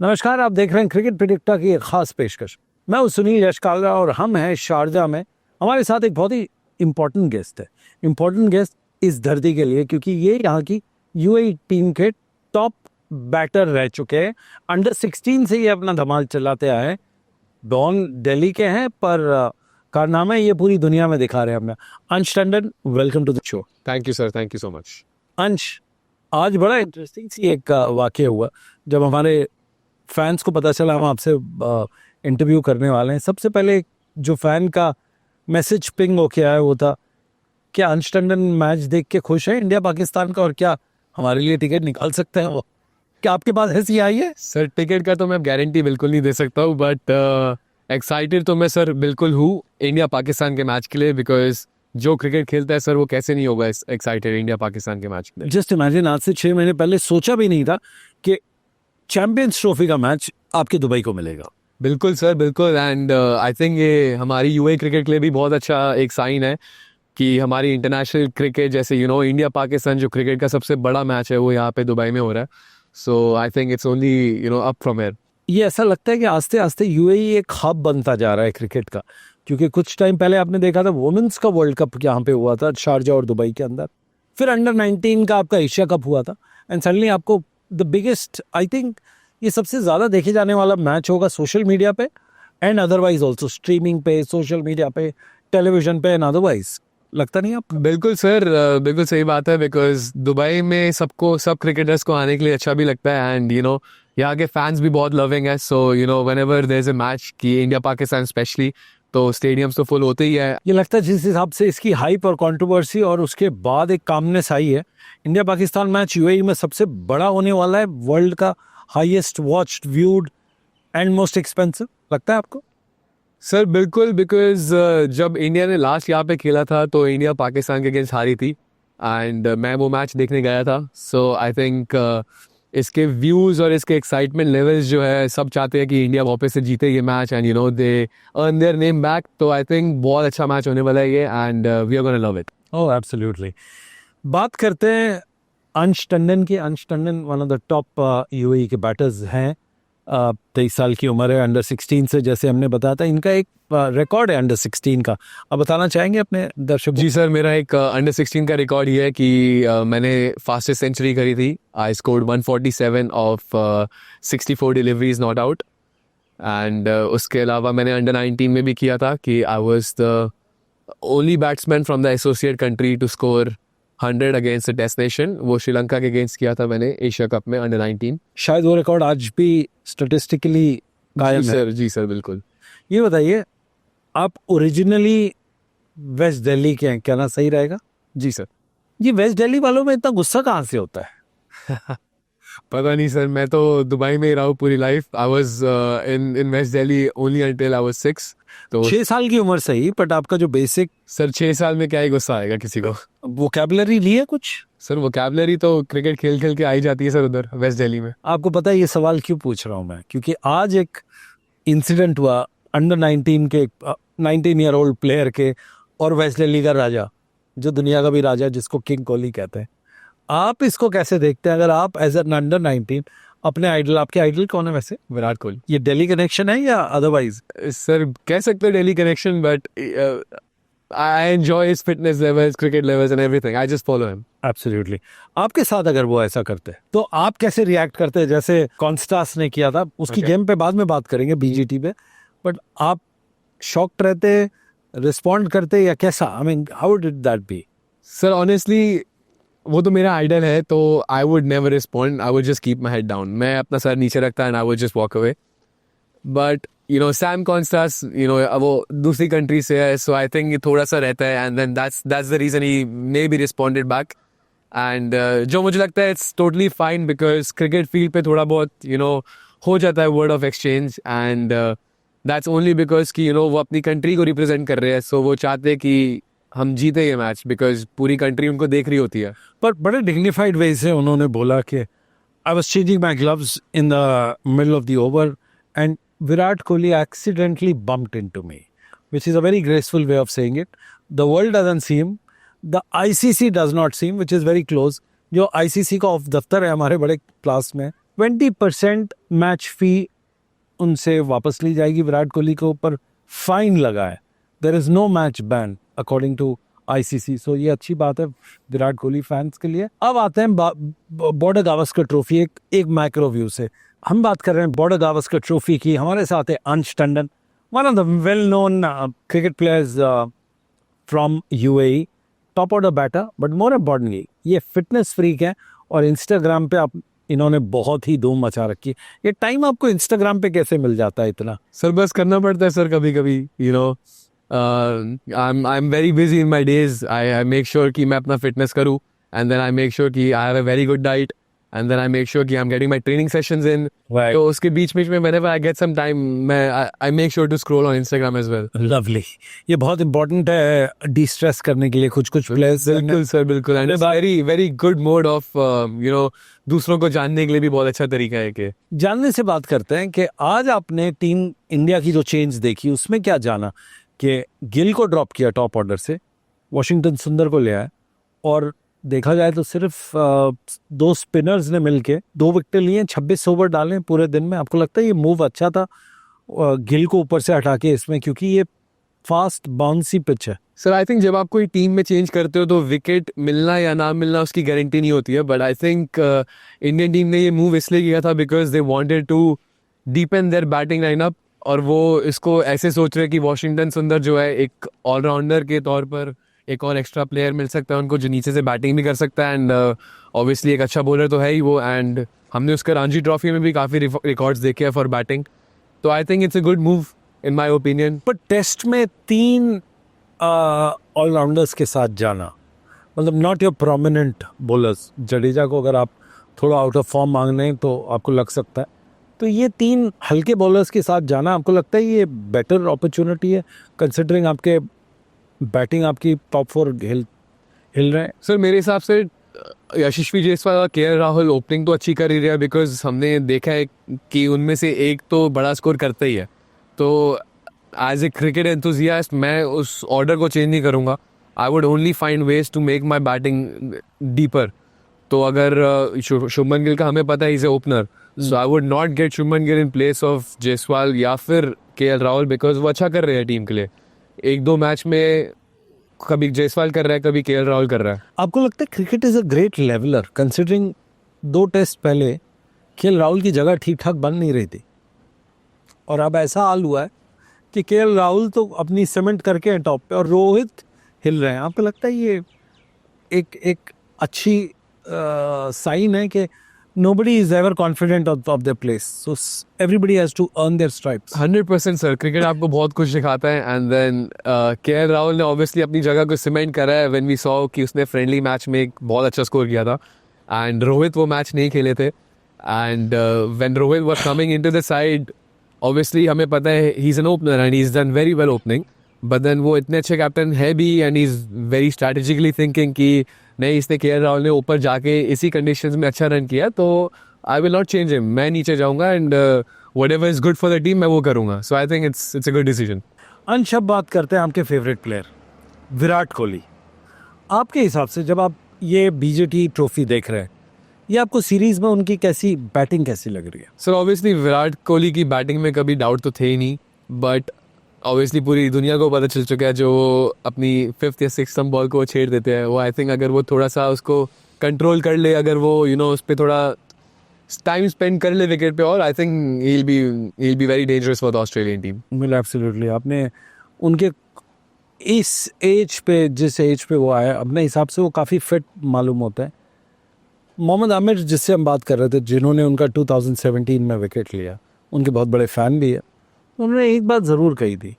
नमस्कार, आप देख रहे हैं क्रिकेट प्रेडिक्टर की एक खास पेशकश। मैं हूं सुनील यशकालरा और हम हैं शारजा में। हमारे साथ एक बहुत ही इम्पोर्टेंट गेस्ट है। इम्पोर्टेंट गेस्ट इस धरती के लिए क्योंकि ये यहाँ की यूएई टीम के टॉप बैटर रह चुके हैं। अंडर 16 से ये अपना धमाल चलाते आए हैं। डॉन दिल्ली के हैं पर कारनामे ये पूरी दुनिया में दिखा रहे हैं हमें। Ansh Tandon, welcome to the show. Thank you sir, thank you so much. Ansh, आज बड़ा इंटरेस्टिंग सी एक वाकया हुआ जब हमारे फैंस को पता चला हम आपसे इंटरव्यू करने वाले हैं। सबसे पहले जो फैन का मैसेज पिंग होके आया वो था, क्या अंश टंडन मैच देख के खुश है इंडिया पाकिस्तान का, और क्या हमारे लिए टिकट निकाल सकते हैं वो? क्या आपके पास ऐसी आई है? सर टिकट का तो मैं गारंटी बिल्कुल नहीं दे सकता हूँ, बट एक्साइटेड तो मैं सर बिल्कुल हूँ इंडिया पाकिस्तान के मैच के लिए, बिकॉज जो क्रिकेट खेलता है सर वो कैसे नहीं होगा एक्साइटेड इंडिया पाकिस्तान के मैच के लिए। जस्ट इमेजिन, आज से 6 महीने पहले सोचा भी नहीं था कि चैंपियंस ट्रॉफी का मैच आपके दुबई को मिलेगा। बिल्कुल सर, बिल्कुल। एंड आई थिंक ये हमारी यूए क्रिकेट के लिए भी बहुत अच्छा एक साइन है कि हमारी इंटरनेशनल क्रिकेट, जैसे इंडिया पाकिस्तान जो क्रिकेट का सबसे बड़ा मैच है वो यहाँ पे दुबई में हो रहा है। So I think it's only up from here. ये ऐसा लगता है कि आस्ते आस्ते यूएई एक हब बनता जा रहा है क्रिकेट का, क्योंकि कुछ टाइम पहले आपने देखा था वुमेन्स का वर्ल्ड कप यहाँ पे हुआ था शारजा और दुबई के अंदर। फिर अंडर 19 का आपका एशिया कप हुआ था एंड सडनली आपको द बिगेस्ट, आई थिंक ये सबसे ज़्यादा देखे जाने वाला मैच होगा सोशल मीडिया पे एंड अदरवाइज ऑल्सो स्ट्रीमिंग पे, सोशल मीडिया पे, टेलीविजन पे एंड अदरवाइज। लगता नहीं आपको? बिल्कुल सर, बिल्कुल सही बात है, बिकॉज दुबई में सब क्रिकेटर्स को आने के लिए अच्छा भी लगता है। एंड यहाँ के फैंस भी बहुत लविंग है। So whenever there is a match की इंडिया पाकिस्तान स्पेशली, तो स्टेडियम्स तो फुल होते ही है। ये लगता है जिस हिसाब से इसकी हाइप और कंट्रोवर्सी और उसके बाद एक कामनेस आई है, इंडिया पाकिस्तान मैच यूएई में सबसे बड़ा होने वाला है, वर्ल्ड का highest watched, viewed and most expensive. लगता है आपको? सर बिल्कुल, बिकॉज जब इंडिया ने लास्ट यहाँ पे खेला था तो इंडिया पाकिस्तान के अगेंस्ट हारी थी एंड मैं वो मैच देखने गया था। सो आई थिंक इसके व्यूज़ और इसके एक्साइटमेंट लेवल्स जो है, सब चाहते हैं कि इंडिया वापस से जीते ये match and they earn their name back. तो आई थिंक बहुत अच्छा मैच होने वाला है ये and we are gonna love it. Oh absolutely. बात करते हैं अंश टंडन की। Ansh Tandon one of the top UAE के बैटर्स हैं। 23 साल की उम्र है, अंडर 16 से, जैसे हमने बताया था। इनका एक रिकॉर्ड है अंडर 16 का, आप बताना चाहेंगे अपने दर्शकों? जी सर, मेरा एक अंडर 16 का रिकॉर्ड ये है कि मैंने फास्टेस्ट सेंचुरी करी थी। I scored 147 of 64 deliveries not out. And उसके अलावा मैंने अंडर 19 में भी किया था कि I was the only batsman from the associate country to score 100 against the destination. वो श्रीलंका के अगेंस्ट किया था मैंने एशिया कप में अंडर 19। शायद वो रिकॉर्ड आज भी स्टैटिस्टिकली कायम है। जी सर, बिल्कुल। ये बताइए, आप ओरिजिनली वेस्ट दिल्ली के हैं, कहना सही रहेगा? जी सर। ये वेस्ट दिल्ली वालों में इतना गुस्सा कहाँ से होता है? पता नहीं सर, मैं तो दुबई में ही रहा हूँ पूरी life. I was in west Delhi only until I was 6। तो 6 साल की उम्र से ही, बट आपका जो बेसिक। सर 6 साल में क्या ही गुस्सा आएगा किसी को? वोकैबुलरी ली है कुछ? सर वोकैबुलरी तो क्रिकेट खेल खेल के आई जाती है सर उधर वेस्ट दिल्ली में। आपको पता है ये सवाल क्यों पूछ रहा हूँ मैं? क्योंकि आज एक इंसिडेंट हुआ अंडर 19 के 19 ईयर ओल्ड प्लेयर के और वेस्ट दिल्ली का राजा, जो दुनिया का भी राजा है, जिसको किंग कोहली कहते हैं। आप इसको कैसे देखते हैं? अगर आप एज एन अंडर 19 अपने आइडल, आपके आइडल कौन है वैसे? विराट कोहली। ये दिल्ली कनेक्शन है या अदरवाइज? सर कह सकते हैं Delhi connection, but I enjoy his fitness levels, cricket levels and everything. I just follow him. Absolutely. आपके साथ अगर वो ऐसा करते तो आप कैसे रिएक्ट करते? जैसे कॉन्स्टास ने किया था, उसकी गेम पे बाद में बात करेंगे बीजीटी पे, बट आप शॉक्ड रहते, रिस्पॉन्ड करते या कैसा? I mean how did that be? Sir honestly वो तो मेरा आइडल है, तो I would never respond. I would just keep my head down. मैं अपना सर नीचे रखता and I would just walk away. But Sam Constas वो दूसरी कंट्री से है, सो आई थिंक ये थोड़ा सा रहता है and then that's the reason he may be responded back. And जो मुझे लगता है it's totally fine, because cricket field पे थोड़ा बहुत हो जाता है word of exchange and that's only because कि वो अपनी कंट्री को रिप्रेजेंट कर रहे हैं। सो वो चाहते हैं कि हम जीते ये मैच, बिकॉज पूरी कंट्री उनको देख रही होती है। पर बड़े डिग्निफाइड वे से उन्होंने बोला कि I was changing my gloves in the middle of the over and Virat Kohli accidentally bumped into me, which is a very graceful way of saying it. The world doesn't see him. The ICC does not see him, which is very close. जो ICC का of दफ्तर है हमारे बड़े class में, 20% match फी उनसे वापस ली जाएगी। विराट कोहली के ऊपर फाइन लगा है, there is no match ban according to ICC. So ये अच्छी बात है विराट कोहली फैंस के लिए। अब आते हैं बॉर्डर गावस्कर ट्रॉफी, एक माइक्रो व्यू से हम बात कर रहे हैं बॉर्डर गावस्कर ट्रॉफी की। हमारे साथ है Ansh Tandon, one of the well known cricket players from UAE, top order batter, but more importantly ये फिटनेस फ्रीक है और इंस्टाग्राम पे आप इन्होंने बहुत ही धूम मचा रखी है। ये टाइम आपको इंस्टाग्राम पे कैसे मिल जाता है इतना? सर बस करना पड़ता है सर कभी कभी, you know I am very busy in my days. I make sure कि मैं अपना फिटनेस करूँ, and then I make sure कि I have a very good diet, and then I make sure कि I am getting my training sessions in. Right. तो उसके बीच में whenever I get some time, मैं I make sure to scroll on Instagram as well. Lovely, ये बहुत important है distress करने के लिए। कुछ प्लेयर्स बिल्कुल सर, बिल्कुल, and very very good mode of you know दूसरों को जानने के लिए भी बहुत अच्छा तरीका है कि जानने से बात करते हैं कि आज आपने टीम इंडिया की जो चेंज देखी उसमें क्या जाना कि गिल को ड्रॉप किया टॉप ऑर्डर से, वॉशिंगटन सुंदर को ले आया, और देखा जाए तो सिर्फ 2 स्पिनर्स ने मिलके 2 विकेट लिए, 26 ओवर डाले पूरे दिन में। आपको लगता है ये मूव अच्छा था गिल को ऊपर से हटा के इसमें, क्योंकि ये फास्ट बाउंसी पिच है? सर आई थिंक जब आप कोई टीम में चेंज करते हो तो विकेट मिलना या ना मिलना उसकी गारंटी नहीं होती है, but I think Indian team ने ये मूव इसलिए किया था because they wanted to deepen their batting lineup, और वो इसको ऐसे सोच रहे कि वॉशिंगटन सुंदर जो है एक ऑलराउंडर के तौर पर एक और एक्स्ट्रा प्लेयर मिल सकता है उनको जो नीचे से बैटिंग भी कर सकता है, एंड ऑब्वियसली एक अच्छा बॉलर तो है ही वो, एंड हमने उसका रणजी ट्रॉफी में भी काफ़ी रिकॉर्ड्स देखे हैं फॉर बैटिंग। तो I think it's a good move in my opinion. पर टेस्ट में 3 ऑलराउंडर्स के साथ जाना, मतलब not your prominent bowlers, Jadeja को अगर आप थोड़ा आउट ऑफ फॉर्म मांग रहे हैं तो आपको लग सकता है, तो ये 3 हल्के बॉलर्स के साथ जाना आपको लगता है ये बेटर अपॉर्चुनिटी है कंसिडरिंग आपके बैटिंग आपकी टॉप 4 हिल रहे हैं? सर मेरे हिसाब से यशस्वी जायसवाल, केएल राहुल ओपनिंग तो अच्छी कर ही रहा है, बिकॉज हमने देखा है कि उनमें से एक तो बड़ा स्कोर करता ही है। तो एज ए क्रिकेट एंथुजियास्ट मैं उस ऑर्डर को चेंज नहीं करूँगा। I would only find ways to make my batting deeper. तो अगर शुभमन गिल का हमें पता है is a opener, so I would not get Shubman Gill in place of Jaiswal या फिर केएल राहुल, बिकॉज वो अच्छा कर रहे हैं टीम के लिए। 1-2 मैच में कभी जायसवाल कर रहा है, कभी केएल राहुल कर रहा है। आपको लगता है cricket is a great leveller considering 2 test पहले केएल राहुल की जगह ठीक ठाक बन नहीं रही थी, और अब ऐसा हाल हुआ है कि केएल राहुल तो अपनी सीमेंट करके हैं टॉप पे और रोहित हिल रहे हैं। आपको लगता है ये एक अच्छी साइन है कि nobody is ever confident of their place, so everybody has to earn their stripes? 100% sir, cricket आपको बहुत कुछ सिखाता है, एंड देन केएल राहुल ने ऑब्वियसली अपनी जगह को सीमेंट करा है व्हेन वी सॉ कि उसने फ्रेंडली मैच में एक बहुत अच्छा स्कोर किया था, एंड रोहित वो मैच नहीं खेले थे, and when Rohit was coming into the side obviously हमें पता है he is an opener and he is done very well opening, but then वो इतने अच्छे कैप्टन है भी, and he is very strategically thinking कि नहीं इसने केएल राहुल ने ऊपर जाके इसी कंडीशंस में अच्छा रन किया, तो I will not change him, मैं नीचे जाऊंगा, and whatever is good for the team मैं वो करूंगा। So I think it's a good decision. Ansh, अब बात करते हैं आपके फेवरेट प्लेयर विराट कोहली। आपके हिसाब से जब आप ये बीजेटी ट्रॉफी देख रहे हैं, ये आपको सीरीज में उनकी कैसी बैटिंग कैसी लग रही है? सर ऑब्वियसली विराट कोहली की बैटिंग में कभी डाउट तो थे ही नहीं, बट ऑब्वियसली पूरी दुनिया को पता चल चुका है जो अपनी 5th या 6th बॉल को छेड़ देते हैं, वो आई थिंक अगर वो थोड़ा सा उसको कंट्रोल कर ले, अगर वो उस पर थोड़ा टाइम स्पेंड कर ले विकेट पे, और I think he'll be very dangerous for the Australian team. बिल्कुल, एब्सोल्युटली। आपने उनके इस एज पे, जिस एज पे वो आया, अपने हिसाब से वो काफ़ी फिट मालूम होता है। मोहम्मद आमिर जिससे हम बात कर रहे थे, जिन्होंने उनका 2017 में विकेट लिया, उनके बहुत बड़े फ़ैन भी है, उन्होंने एक बात ज़रूर कही थी,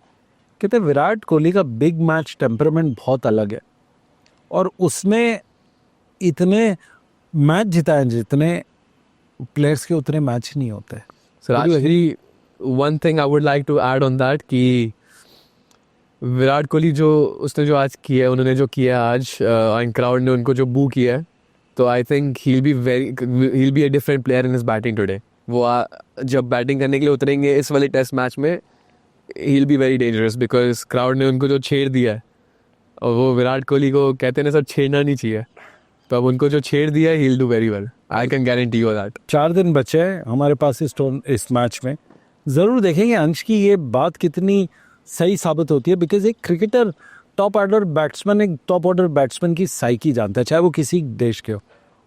कहते विराट कोहली का बिग मैच टेम्परामेंट बहुत अलग है, और उसने इतने मैच जिताए जितने प्लेयर्स के उतने मैच नहीं होते। Sir actually one thing I would like to add on that कि विराट कोहली उसने जो आज किया है, उन्होंने जो किया आज, एंड क्राउड ने उनको जो बू किया है, तो I think he'll be a different player in his batting today. वो जब बैटिंग करने के लिए उतरेंगे इस वाले टेस्ट मैच में, he'll be very dangerous because crowd ने उनको जो छेड़ दिया है, और वो विराट कोहली को कहते हैं ना सर, छेड़ना नहीं चाहिए, तो अब उनको जो छेड़ दिया है, he'll do very well. I can guarantee you that. 4 दिन बचे हैं हमारे पास इस मैच में. ज़रूर देखेंगे अंश की ये बात कितनी सही साबित होती है, बिकॉज एक क्रिकेटर टॉप ऑर्डर बैट्समैन एक टॉप ऑर्डर बैट्समैन की साइकी जानता है, चाहे वो किसी देश के हो.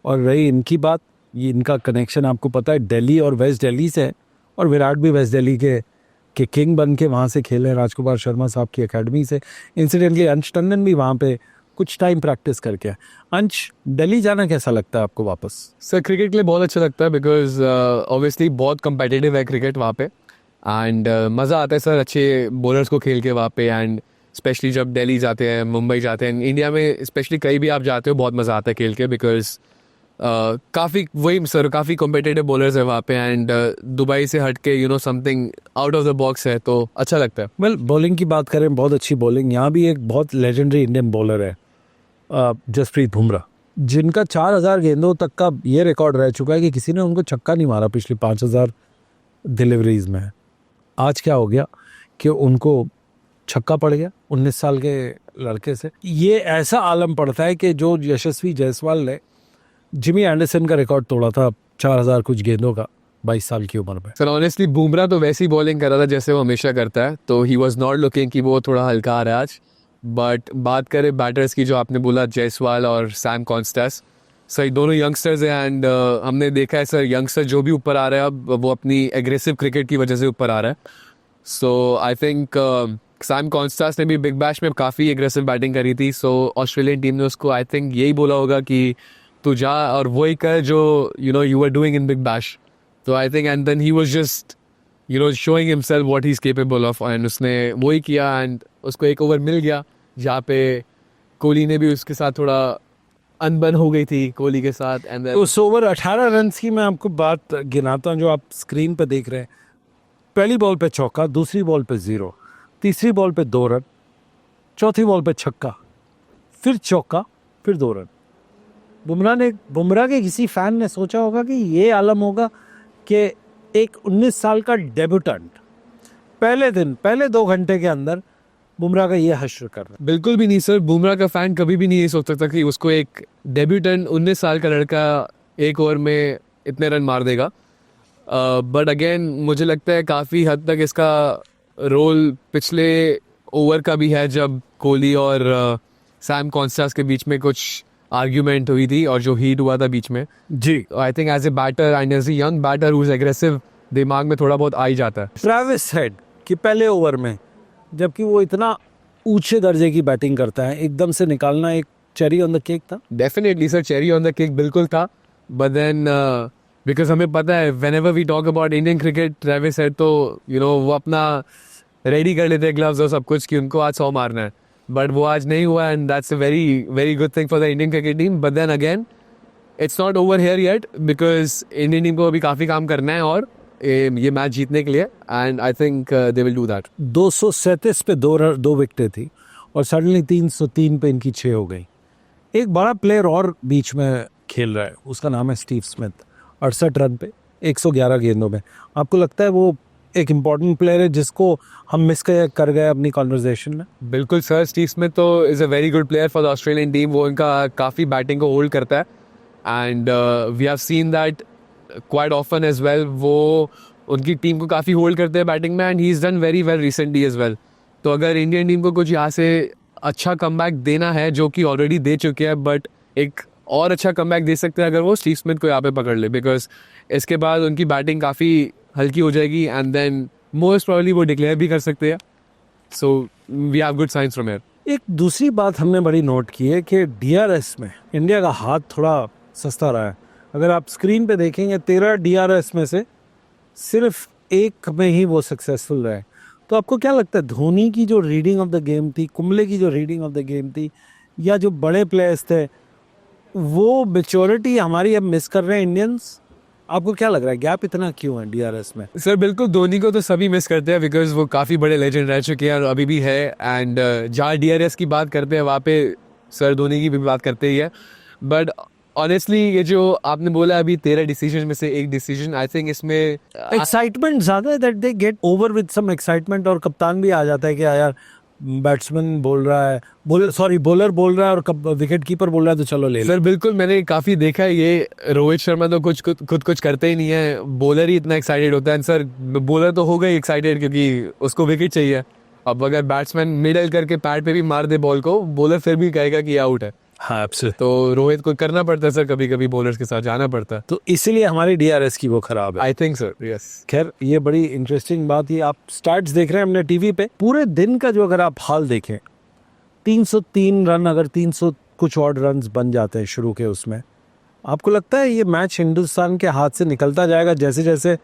और रही इनकी बात, ये इनका कनेक्शन आपको पता है दिल्ली और वेस्ट दिल्ली से है, और विराट भी वेस्ट दिल्ली के किंग बन के वहाँ से खेले हैं, राजकुमार शर्मा साहब की एकेडमी से. इंसिडेंटली अंश टंडन भी वहाँ पे कुछ टाइम प्रैक्टिस करके आए. अंश, दिल्ली जाना कैसा लगता है आपको वापस? सर क्रिकेट के लिए बहुत अच्छा लगता है, बिकॉज ऑब्वियसली बहुत competitive है क्रिकेट वहाँ पे. एंड मज़ा आता है सर अच्छे बॉलर्स को खेल के वहाँ पे. एंड स्पेशली जब दिल्ली जाते हैं, मुंबई जाते हैं, इंडिया में स्पेशली कहीं भी आप जाते हो बहुत मज़ा आता है खेल के, बिकॉज काफ़ी वही सर काफ़ी कॉम्पिटिटिव बॉलर्स है वहाँ पे. एंड दुबई से हट के something out of the box है, तो अच्छा लगता है. वेल, बॉलिंग की बात करें, बहुत अच्छी बॉलिंग. यहाँ भी एक बहुत लेजेंडरी इंडियन बॉलर है जसप्रीत बुमराह, जिनका 4000 गेंदों तक का ये रिकॉर्ड रह चुका है कि किसी ने उनको छक्का नहीं मारा पिछली 5000 डिलीवरीज में. आज क्या हो गया कि उनको छक्का पड़ गया 19 साल के लड़के से. ये ऐसा आलम पड़ता है कि जो यशस्वी जायसवाल ने जिमी एंडरसन का रिकॉर्ड तोड़ा था 4000 कुछ गेंदों का 22 साल की उम्र में. सर ऑनेस्टली बुमराह तो वैसी बॉलिंग कर रहा था जैसे वो हमेशा करता है, तो ही वॉज नॉट लुकिंग कि वो थोड़ा हल्का आ रहा है आज. बट बात करें बैटर्स की, जो आपने बोला जायसवाल और सैम कॉन्स्टेंस, सर दोनों यंगस्टर्स हैं. एंड हमने देखा है सर यंगस्टर जो भी ऊपर आ रहा है अब वो अपनी एग्रेसिव क्रिकेट की वजह से ऊपर आ रहा है. So I think Sam Constance ने भी बिग बैश में काफ़ी एग्रेसिव बैटिंग करी थी. सो ऑस्ट्रेलियन टीम ने उसको आई थिंक यही बोला होगा कि तू जा और वही कर जो you are doing in Big Bash. तो I think and then he was just showing himself what he is capable of, and उसने वही किया. एंड उसको एक ओवर मिल गया जहाँ पे कोहली ने भी उसके साथ थोड़ा अनबन हो गई थी कोहली के साथ. एंड उस ओवर 18 रन की मैं आपको बात गिनाता हूँ जो आप स्क्रीन पे देख रहे हैं. पहली बॉल पे चौका, दूसरी बॉल पे 0, तीसरी बॉल पे 2 रन, चौथी बॉल पे छक्का, फिर चौका, फिर 2 रन. बुमराह के किसी फैन ने सोचा होगा कि ये आलम होगा कि एक 19 साल का डेब्यूटेंट पहले 2 घंटे के अंदर बुमराह का ये हश्र कर रहा है. बिल्कुल भी नहीं सर. बुमराह का फैन कभी भी नहीं ये सोच सकता कि उसको एक डेब्यूटेंट 19 साल का लड़का एक ओवर में इतने रन मार देगा. बट अगेन मुझे लगता है काफ़ी हद तक इसका रोल पिछले ओवर का भी है, जब कोहली और सैम कॉन्स्टेंस के बीच में कुछ आर्ग्यूमेंट हुई थी और जो हीट हुआ था बीच में. जी, I think as a batter and as a young batter who is aggressive, दिमाग में थोड़ा बहुत आ ही जाता है. ट्रेविस हेड कि पहले ओवर में, जबकि वो इतना ऊंचे दर्जे की बैटिंग करता है, एकदम से निकालना एक चेरी ऑन द केक था. Definitely sir, cherry on the cake बिल्कुल था. बट देन बिकॉज हमें पता है whenever we talk about Indian cricket, Travis Head तो वो अपना रेडी कर लेते हैं ग्लव्स और सब कुछ कि उनको आज 100 मारना है. बट वो आज नहीं हुआ, and that's a very very good thing for the Indian cricket team. But then again it's not over here yet, because Indian team को अभी काफ़ी काम करना है और ये मैच जीतने के लिए. And I think they will do that. 237 पे 2 विकेटें थी और सडनली 303 पे इनकी 6 हो गई. एक बड़ा प्लेयर और बीच में खेल रहा है, उसका नाम है स्टीव स्मिथ. 68 रन पे 111 गेंदों में. आपको लगता है वो एक इम्पॉर्टेंट प्लेयर है जिसको हम मिस कर गए अपनी कॉन्वर्जेशन में? बिल्कुल सर, स्टीव स्मिथ तो is a very good player for the Australian team. वो इनका काफ़ी बैटिंग को होल्ड करता है. And we have seen that quite often as well. वो उनकी टीम को काफ़ी होल्ड करते हैं बैटिंग में, and he is done very well recently as well. तो अगर इंडियन टीम को कुछ यहाँ से अच्छा कमबैक देना है, जो कि ऑलरेडी दे चुके हैं, बट एक और अच्छा कमबैक दे सकते हैं अगर वो स्टीव स्मिथ को यहाँ पे पकड़ ले, बिकॉज इसके बाद उनकी बैटिंग काफ़ी हल्की हो जाएगी. एंड देन मोस्ट प्रॉब्ली वो डिक्लेयर भी कर सकते हैं. So we have good signs from here. एक दूसरी बात हमने बड़ी नोट की है कि DRS में इंडिया का हाथ थोड़ा सस्ता रहा है. अगर आप स्क्रीन पे देखेंगे 13 DRS में से सिर्फ 1 में ही वो सक्सेसफुल रहे. तो आपको क्या लगता है, धोनी की जो रीडिंग ऑफ द गेम थी, कुंबले की जो रीडिंग ऑफ द गेम थी, या जो बड़े प्लेयर्स थे, वो मेच्योरिटी हमारी अब मिस कर रहे हैं इंडियंस? आपको क्या लग रहा है, गैप इतना क्यों है DRS में? सर बिल्कुल, धोनी को तो सभी मिस करते हैं, बिकॉज वो काफ़ी बड़े लेजेंड रह चुके हैं और अभी भी है. एंड जहाँ DRS की बात करते हैं वहाँ पे सर धोनी की भी बात करते ही है. बट ऑनेस्टली ये जो आपने बोला अभी 13 डिसीजन में से एक डिसीजन, आई थिंक इसमें एक्साइटमेंट ज़्यादा है, that they get over with some excitement. और कप्तान भी आ जाता है कि यार बैट्समैन बोल रहा है, बॉलर बोल रहा है और कब विकेट कीपर बोल रहा है तो चलो ले लो। सर बिल्कुल, मैंने काफ़ी देखा है ये। रोहित शर्मा तो खुद कुछ करते ही नहीं है, बॉलर ही इतना एक्साइटेड होता है। सर बॉलर तो हो गई एक्साइटेड क्योंकि उसको विकेट चाहिए। अब अगर बैट्समैन मिडल करके पैड पे भी मार दे बॉल को, बॉलर फिर भी कहेगा कि आउट है। हाँ एब्सोल्युटली। तो रोहित को करना पड़ता है सर, कभी कभी बॉलर्स के साथ जाना पड़ता है। तो इसीलिए हमारी डीआरएस की वो खराब है। I think sir, yes. खैर ये बड़ी इंटरेस्टिंग बात, ये आप स्टार्ट्स देख रहे हैं हमने टीवी पे, पूरे दिन का जो अगर आप हाल देखें, 303 रन, अगर 300 कुछ और रन बन जाते हैं शुरू के उसमें, आपको लगता है ये मैच हिंदुस्तान के हाथ से निकलता जाएगा जैसे जैसे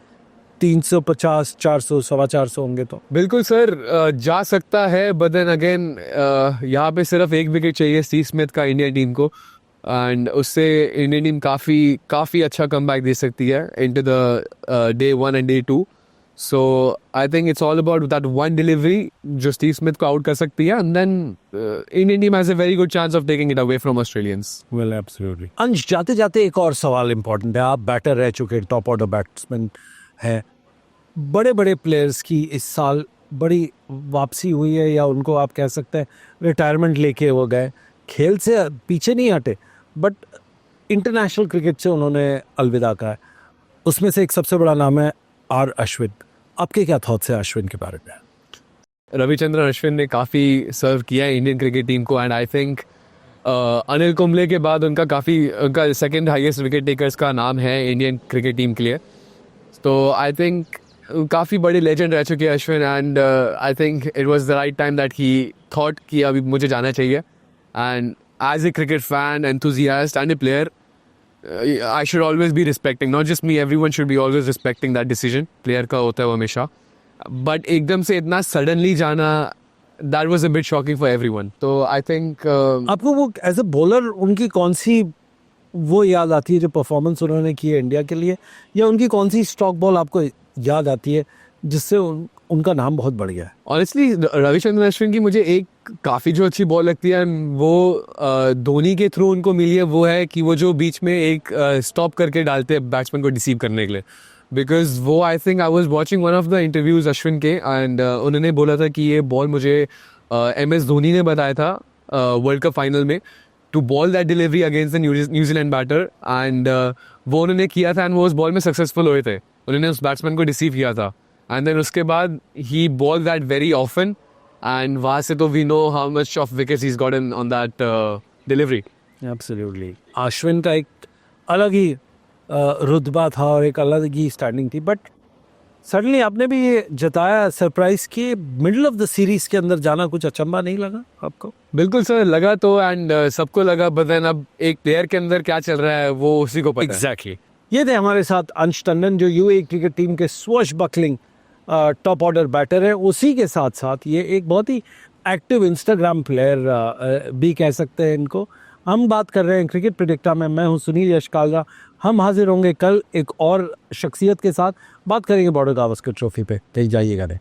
350, 400, 425 होंगे तो? बिल्कुल सर, जा सकता है, बट देन अगेन यहाँ पे सिर्फ एक विकेट चाहिए स्टीव स्मिथ का इंडियन टीम को, एंड उससे इंडियन टीम काफ़ी अच्छा कमबैक दे सकती है into the day 1 and day 2। So I think it's all about that one delivery जो स्टीव स्मिथ को आउट कर सकती है, and then Indian team has a very good chance of taking it away from Australians. Well absolutely. Ansh, जाते जाते एक और सवाल इंपॉर्टेंट है, आप बैटर रह चुके, टॉप ऑर्डर बैट्समैन है, बड़े बड़े प्लेयर्स की इस साल बड़ी वापसी हुई है, या उनको आप कह सकते हैं रिटायरमेंट लेके वो गए, खेल से पीछे नहीं हटे, बट इंटरनेशनल क्रिकेट से उन्होंने अलविदा कहा है। उसमें से एक सबसे बड़ा नाम है आर अश्विन। आपके क्या थॉट्स है अश्विन के बारे में? रविचंद्रन अश्विन ने काफ़ी सर्व किया है इंडियन क्रिकेट टीम को, and I think Anil Kumble के बाद उनका सेकंड हाईएस्ट विकेट टेकर्स का नाम है इंडियन क्रिकेट टीम के लिए। तो आई थिंक काफ़ी बड़े लेजेंड रह चुके हैं Ashwin, and I think it was the right time that he thought कि अभी मुझे जाना चाहिए। And as a cricket fan, enthusiast and a player, I should always be respecting, not just me, everyone should be always respecting that decision. Player का होता है वो हमेशा, बट एकदम से इतना सडनली जाना, that was a bit shocking for everyone. तो आई थिंक आपको वो एज ए बॉलर उनकी कौन सी वो याद आती है जो परफॉर्मेंस उन्होंने की है इंडिया के लिए, या उनकी कौन सी स्टॉक बॉल आपको याद आती है जिससे उनका नाम बहुत बढ़ गया है? ऑनेस्टली रविचंद्रन अश्विन की मुझे एक काफ़ी जो अच्छी बॉल लगती है, वो धोनी के थ्रू उनको मिली है, वो है कि वो जो बीच में एक स्टॉप करके डालते हैं बैट्समैन को डिसीव करने के लिए। बिकॉज वो I think I was watching one of the interviews Ashwin के, एंड उन्होंने बोला था कि ये बॉल मुझे MS धोनी ने बताया था वर्ल्ड कप फाइनल में, two ball that delivery against the New Zealand batter, and वो उन्होंने किया था, एंड वो उस बॉल में सक्सेसफुल हुए थे। उन्होंने उस बैट्समैन को डिसीव किया था, एंड देन उसके बाद ही ball that very often, and वहाँ से तो we know how much of wickets he has gotten on that delivery. Absolutely. Ashwin का एक अलग ही रुतबा था और एक अलग ही स्टैंडिंग थी, बट सडनली आपने भी ये जताया सरप्राइज के मिडिल ऑफ द सीरीज के अंदर जाना कुछ अचंबा नहीं लगा आपको? बिल्कुल सर, लगा तो, एंड सबको लगा, बट देन अब एक प्लेयर के अंदर क्या चल रहा है वो उसी को पता है। एग्जैक्टली। ये थे हमारे साथ अंश टंडन, जो यूएई क्रिकेट टीम के स्वश बकलिंग टॉप ऑर्डर बैटर है। उसी के साथ साथ ये एक बहुत ही एक्टिव इंस्टाग्राम प्लेयर भी कह सकते हैं इनको। हम बात कर रहे हैं क्रिकेट प्रेडिक्टर में, मैं हूं सुनील यशकालरा। हम हाजिर होंगे कल एक और शख्सियत के साथ, बात करेंगे बॉर्डर गावस्कर ट्रॉफी पे। कहीं जाइएगा नहीं।